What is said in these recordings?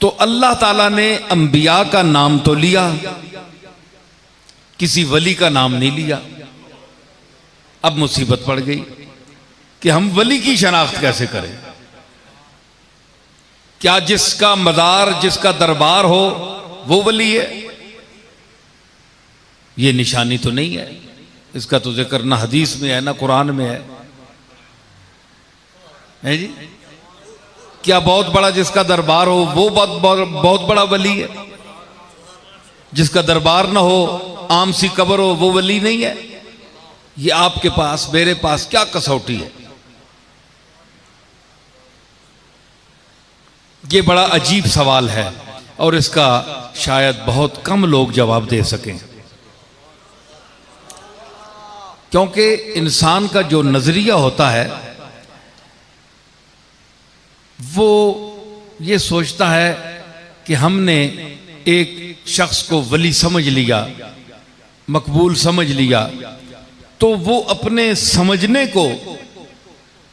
तो अल्लाह ताला ने अंबिया का नाम तो लिया, किसी वली का नाम नहीं लिया। अब मुसीबत पड़ गई कि हम वली की शनाख्त कैसे करें। क्या जिसका मज़ार, जिसका दरबार हो वो वली है? ये निशानी तो नहीं है। इसका तो जिक्र ना हदीस में है ना कुरान में है जी। क्या बहुत बड़ा जिसका दरबार हो वो बहुत बड़ा वली है? जिसका दरबार ना हो, आम सी कब्र हो, वो वली नहीं है? ये आपके पास मेरे पास क्या कसौटी है? ये बड़ा अजीब सवाल है और इसका शायद बहुत कम लोग जवाब दे सकें, क्योंकि इंसान का जो नजरिया होता है वो ये सोचता है कि हमने एक शख्स को वली समझ लिया, मकबूल समझ लिया, तो वो अपने समझने को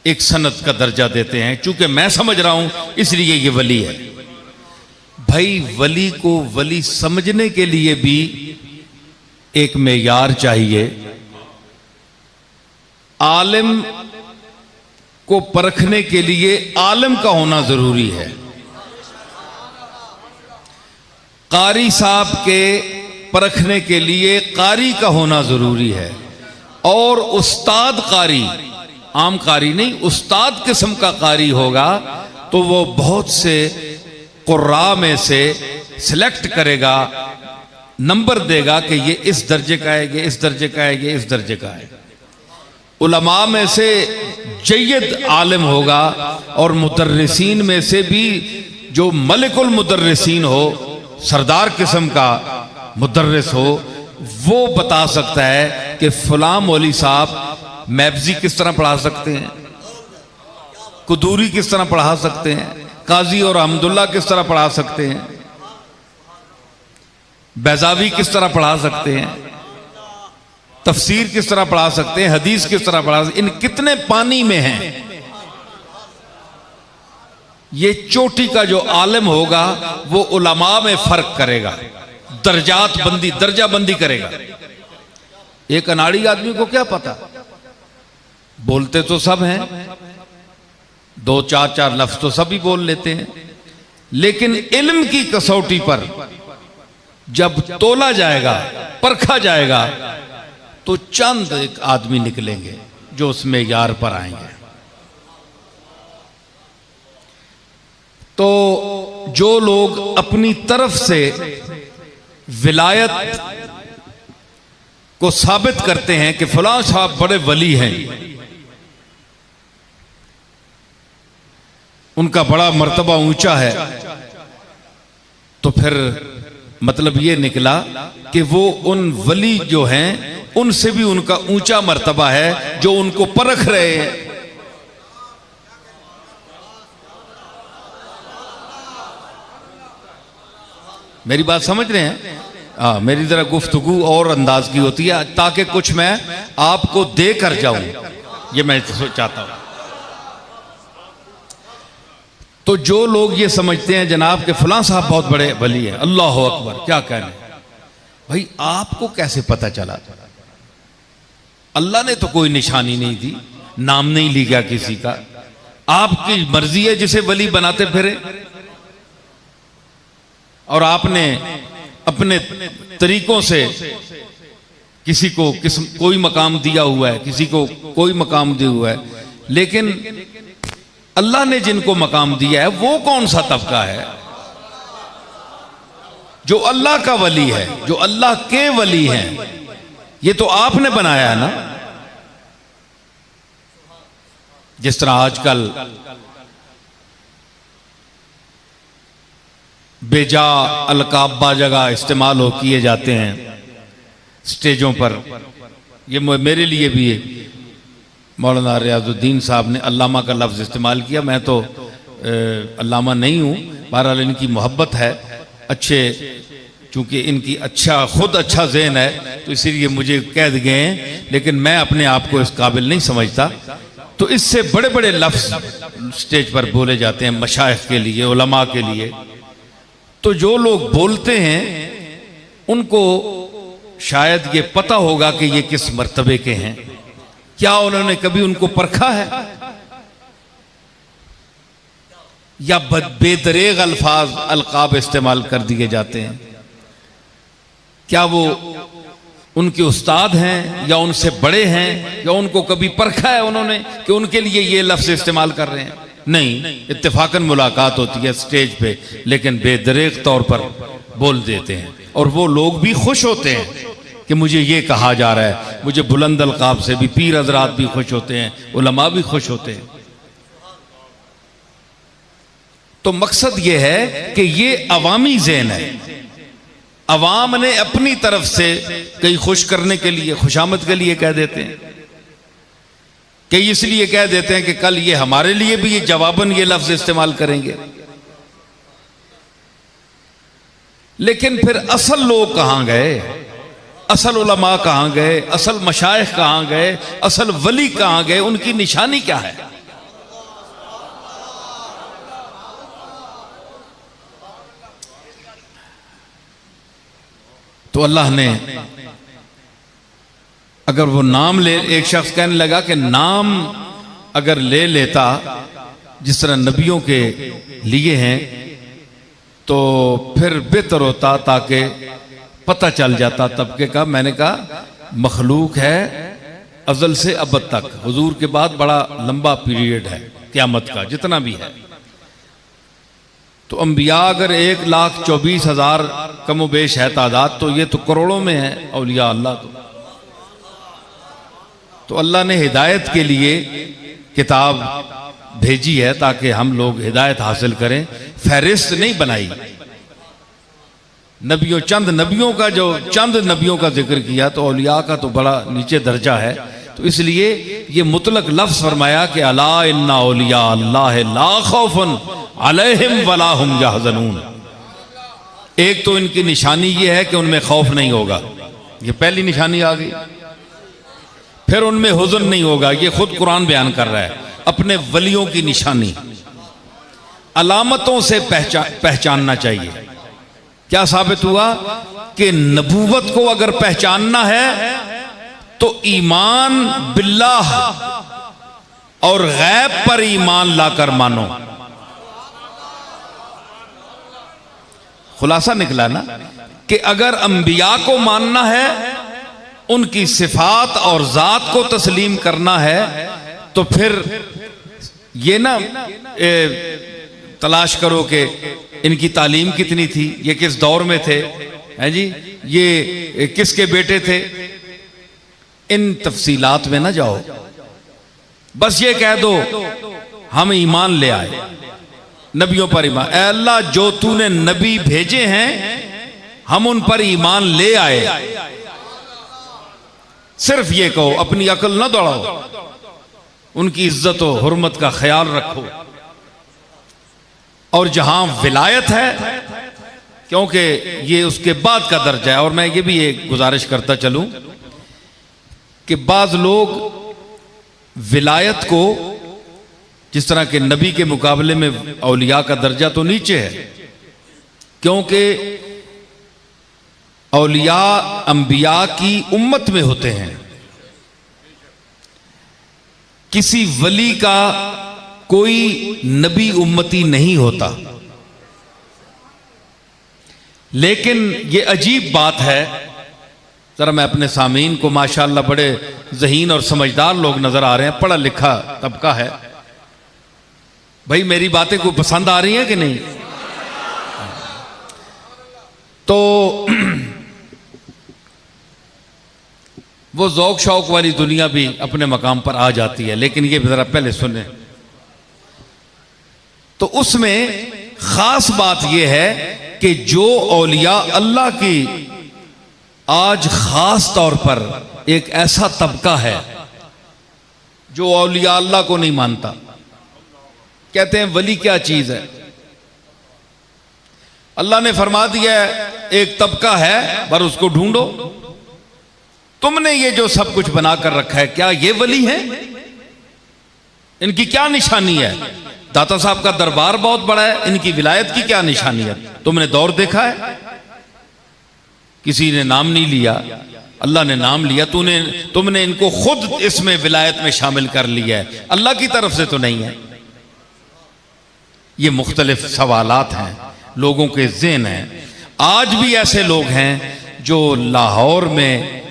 एक सनत का दर्जा देते हैं। चूंकि मैं समझ रहा हूं इसलिए ये वली है। भाई, वली को वली समझने के लिए भी एक मेयार चाहिए। आलिम को परखने के लिए आलिम का होना जरूरी है। कारी साहब के परखने के लिए कारी का होना जरूरी है। और उस्ताद कारी, आम कारी नहीं, उस्ताद किस्म का कारी होगा तो वो बहुत से कुर्रा में से सिलेक्ट करेगा, नंबर देगा कि ये इस दर्जे का है, ये इस दर्जे का है, ये इस दर्जे का है। उलमा में से जय्यद आलिम होगा और मुदर्रिसीन में से भी जो मलिकुल मुदर्रिसीन हो, सरदार किस्म का मुदर्रिस हो, वो बता सकता है कि फलां मौली साहब मैब्जी किस तरह पढ़ा सकते हैं, कुदूरी किस तरह पढ़ा सकते हैं, काजी और अहमदुल्ला किस तरह पढ़ा सकते हैं, बैजावी किस तरह पढ़ा सकते हैं, तफसीर किस तरह पढ़ा सकते हैं, हदीस किस तरह पढ़ा सकते हैं, इन कितने पानी में हैं। ये चोटी का जो आलिम होगा वो उलमा में फर्क करेगा, दर्जात बंदी, दर्जा बंदी करेगा। एक अनाड़ी आदमी को क्या पता, बोलते तो सब हैं, दो चार लफ्ज तो सभी बोल लेते हैं, लेकिन इल्म की कसौटी पर जब तोला जाएगा, परखा जाएगा, तो चंद एक आदमी निकलेंगे जो उसमें यार पर आएंगे। तो जो लोग अपनी तरफ से विलायत को साबित करते हैं कि फलां साहब बड़े वली हैं, उनका बड़ा मर्तबा ऊंचा है, तो फिर मतलब ये निकला कि वो उन वली जो हैं उनसे भी उनका ऊंचा मर्तबा है जो उनको परख रहे हैं। मेरी बात समझ रहे हैं? मेरी जरा गुफ्तगू और अंदाज की होती है ताकि कुछ मैं आपको दे कर जाऊं, ये मैं चाहता हूं। तो जो लोग ये समझते हैं जनाब के फलां साहब बहुत बड़े वली हैं, अल्लाह अकबर, क्या कहने, भाई आपको कैसे पता चला? अल्लाह ने तो कोई निशानी नहीं दी, नाम नहीं लिया किसी का, आपकी मर्जी है जिसे वली बनाते फिरे। और आपने अपने तरीकों से किसी को कोई मकाम दिया हुआ है, किसी को कोई मकाम दिया हुआ है, लेकिन अल्लाह ने जिनको मकाम दिया है वो कौन सा तबका है? जो अल्लाह का वली है, जो अल्लाह के वली हैं, ये तो आपने बनाया है ना। जिस तरह आजकल बेजा अलकाबा जगह इस्तेमाल हो किए जाते हैं स्टेजों पर, ये मेरे लिए भी है, मौलाना रियाजुद्दीन साहब ने अल्लामा का लफ्ज़ इस्तेमाल किया। मैं तो अल्लामा नहीं हूँ, बहरहाल इनकी मोहब्बत है, अच्छे, चूँकि इनकी खुद अच्छा ज़हन है तो इसीलिए मुझे कह गए हैं, लेकिन मैं अपने आप को इस काबिल नहीं समझता। तो इससे बड़े बड़े लफ्ज़ स्टेज पर बोले जाते हैं मशाइख के लिए, उलमा के लिए, तो जो लोग बोलते हैं उनको शायद ये पता होगा कि ये किस मर्तबे के हैं। क्या उन्होंने कभी उनको परखा है? या बेदरेग अल्फाज अलकाब इस्तेमाल कर दिए जाते हैं? क्या वो उनके उस्ताद हैं या उनसे बड़े हैं, या उनको कभी परखा है उन्होंने कि उनके लिए ये लफ्ज इस्तेमाल कर रहे हैं? नहीं, इत्तेफाकन मुलाकात होती है स्टेज पे, लेकिन बेदरेग तौर पर बोल देते हैं। और वो लोग भी खुश होते हैं कि मुझे ये कहा जा रहा है। मुझे बुलंद अलकाब से भी पीर हजरात भी खुश होते हैं, उलमा भी खुश होते हैं। तो मकसद ये है कि ये अवामी ज़हन है। अवाम ने अपनी तरफ से कई खुश करने के लिए, खुशामद के लिए कह देते हैं, कई इसलिए कह देते हैं कि कल ये हमारे लिए भी ये जवाबन ये लफ्ज इस्तेमाल करेंगे। लेकिन फिर असल लोग कहां गए? असल उलमा कहां गए? असल मशाइख कहां गए? असल वली कहां गए? उनकी निशानी क्या है? तो अल्लाह ने अगर वो नाम ले, एक शख्स कहने लगा कि नाम अगर ले लेता जिस तरह नबियों के लिए हैं तो फिर बेहतर होता, ताकि पता चल जाता तबके का। मैंने कहा मखलूक है अज़ल से अबद तक, हुजूर के बाद बड़ा लंबा पीरियड है क़यामत का, जितना भी है। तो अंबिया अगर 1,24,000 कमो बेश है तादाद, तो ये तो करोड़ों में है औलिया अल्लाह। तो अल्लाह ने हिदायत के लिए किताब भेजी है ताकि हम लोग हिदायत हासिल करें। फहरिस्त नहीं बनाई। नबियों, चंद नबियों का, जो चंद नबियों का जिक्र किया, तो औलिया का तो बड़ा नीचे दर्जा है। तो इसलिए ये मुतलक लफ्ज फरमाया कि अला इन्ना औलिया अल्लाह ला खौफुन अलैहिम वला हुम यहज़नून। एक तो इनकी निशानी ये है कि उनमें खौफ नहीं होगा, ये पहली निशानी आ गई। फिर उनमें हुज़न नहीं होगा, ये खुद कुरान बयान कर रहा है। अपने वलियों की निशानी अलामतों से पहचानना चाहिए। क्या साबित हुआ कि नबूवत को अगर पहचानना है तो ईमान बिल्लाह और गैब पर ईमान लाकर मानो। खुलासा निकला ना कि अगर अंबिया को मानना है, उनकी सिफात और जात को तस्लीम करना है, तो फिर ये ना तलाश करो कि इनकी तालीम कितनी थी, ये किस दौर में थे, हैं जी, ये किसके बेटे थे। इन तफसीलात में ना जाओ, बस ये कह दो हम ईमान ले आए, नबियों पर ईमान। ऐ अल्लाह, जो तूने नबी भेजे हैं हम उन पर ईमान ले आए। सिर्फ ये कहो, अपनी अकल ना दौड़ाओ, उनकी इज्जत और हुर्मत का ख्याल रखो। और जहां विलायत है, क्योंकि ये उसके बाद का दर्जा है। और मैं ये भी एक गुजारिश करता चलूं कि बाज लोग विलायत को, जिस तरह के नबी के मुकाबले में औलिया का दर्जा तो नीचे है, क्योंकि औलिया अंबिया की उम्मत में होते हैं। किसी वली का कोई नबी उम्मती नहीं होता। लेकिन ये अजीब बात है, जरा मैं अपने सामीन को, माशाअल्लाह बड़े ज़हीन और समझदार लोग नजर आ रहे हैं, पढ़ा लिखा तबका है। भाई मेरी बातें को पसंद आ रही हैं कि नहीं? तो वो ज़ौक शौक वाली दुनिया भी अपने मकाम पर आ जाती है। लेकिन ये जरा पहले सुने। तो उसमें खास बात यह है कि जो औलिया अल्लाह की, आज खास तौर पर एक ऐसा तबका है जो औलिया अल्लाह को नहीं मानता। कहते हैं वली क्या चीज है? अल्लाह ने फरमा दिया है एक तबका है, पर उसको ढूंढो। तुमने ये जो सब कुछ बनाकर रखा है, क्या ये वली है? इनकी क्या निशानी है? दाता साहब का दरबार बहुत बड़ा है, इनकी विलायत की क्या निशानी है? तुमने दौर देखा है? किसी ने नाम नहीं लिया, अल्लाह ने नाम लिया। तुमने इनको खुद इसमें विलायत में शामिल कर लिया है, अल्लाह की तरफ से तो नहीं है। ये मुख्तलिफ सवालात हैं, लोगों के ज़हन हैं। आज भी ऐसे लोग हैं जो लाहौर में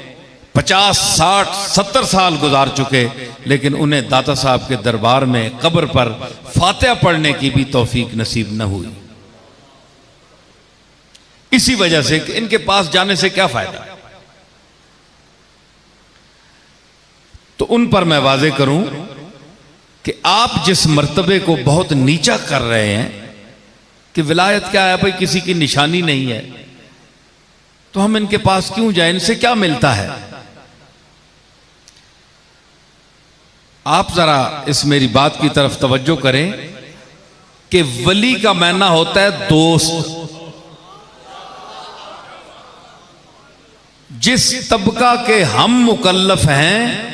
50, 60, 70 साल गुजार चुके, लेकिन उन्हें दाता साहब के दरबार में कब्र पर फातिहा पढ़ने की भी तौफीक नसीब न हुई। इसी वजह से कि इनके पास जाने से क्या फायदा। तो उन पर मैं वाजे करूं कि आप जिस मर्तबे को बहुत नीचा कर रहे हैं कि विलायत क्या है भाई, किसी की निशानी नहीं है, तो हम इनके पास क्यों जाएं, इनसे क्या मिलता है? आप जरा इस मेरी बात की तरफ तवज्जो करें कि वली का मायना होता है दोस्त। जिस तबका के हम मुकल्लफ हैं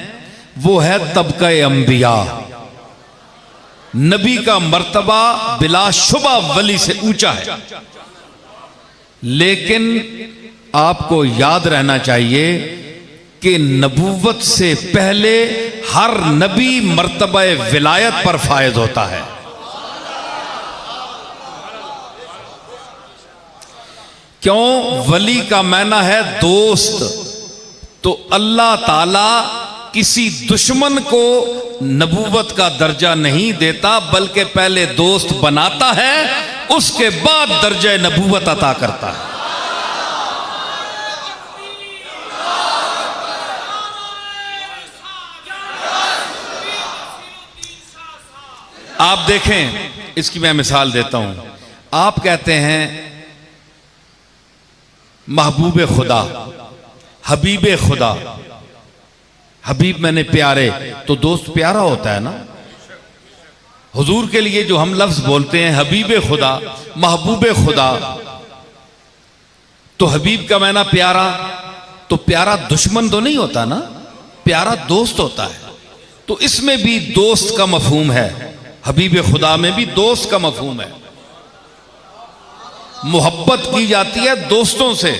वो है तबका अंबिया। नबी का मर्तबा बिलाशुबा वली से ऊंचा है, लेकिन आपको याद रहना चाहिए कि नबूवत से पहले हर नबी मर्तबा विलायत पर फायज होता है। क्यों? वली का माना है दोस्त। तो अल्लाह ताला किसी दुश्मन को नबूवत का दर्जा नहीं देता, बल्कि पहले दोस्त बनाता है, उसके बाद दर्जा नबूवत अता करता है। आप देखें, इसकी मैं मिसाल देता हूं। आप कहते हैं महबूब खुदा, हबीब खुदा, हबीब मैंने प्यारे, तो दोस्त प्यारा होता है ना। हुजूर के लिए जो हम लफ्ज बोलते हैं हबीब खुदा, महबूब खुदा, तो हबीब का माना प्यारा, तो प्यारा दुश्मन तो नहीं होता ना, प्यारा दोस्त होता है। तो इसमें भी दोस्त का मफहूम है, हबीब खुदा में भी दोस्त का मफहूम है। मोहब्बत की जाती है दोस्तों से।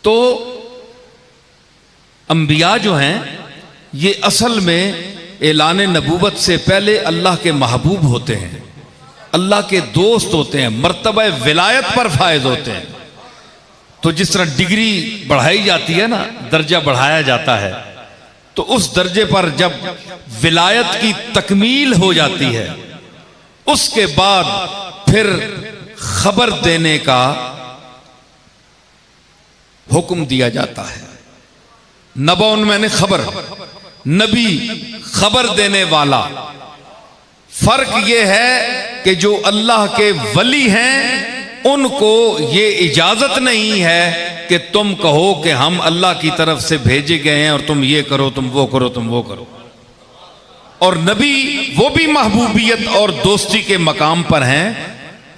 तो अंबिया जो हैं ये असल में ऐलान नबूवत से पहले अल्लाह के महबूब होते हैं, अल्लाह के दोस्त होते हैं, मर्तबा विलायत पर फायज होते हैं। तो जिस तरह डिग्री बढ़ाई जाती है ना, दर्जा बढ़ाया जाता है, तो उस दर्जे पर जब विलायत की तकमील हो जाती है, उसके बाद फिर खबर देने का हुक्म दिया जाता है। नबौन मैंने खबर, नबी खबर देने वाला। फर्क यह है कि जो अल्लाह के वली हैं उनको ये इजाजत नहीं है कि तुम कहो कि हम अल्लाह की तरफ से भेजे गए हैं और तुम ये करो, तुम वो करो, तुम वो करो। और नबी वो भी महबूबियत और दोस्ती के मकाम पर हैं,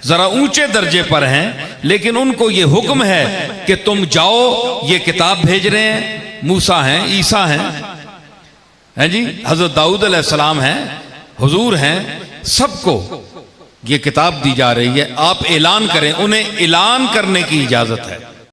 जरा ऊंचे दर्जे पर हैं, लेकिन उनको ये हुक्म है कि तुम जाओ, ये किताब भेज रहे हैं, मूसा हैं, ईसा हैं जी, हजरत दाऊद अलैहिस्सलाम हैं, हुजूर हैं, सबको ये किताब दी जा रही है, आप ऐलान करें। उन्हें ऐलान करने की इजाजत है।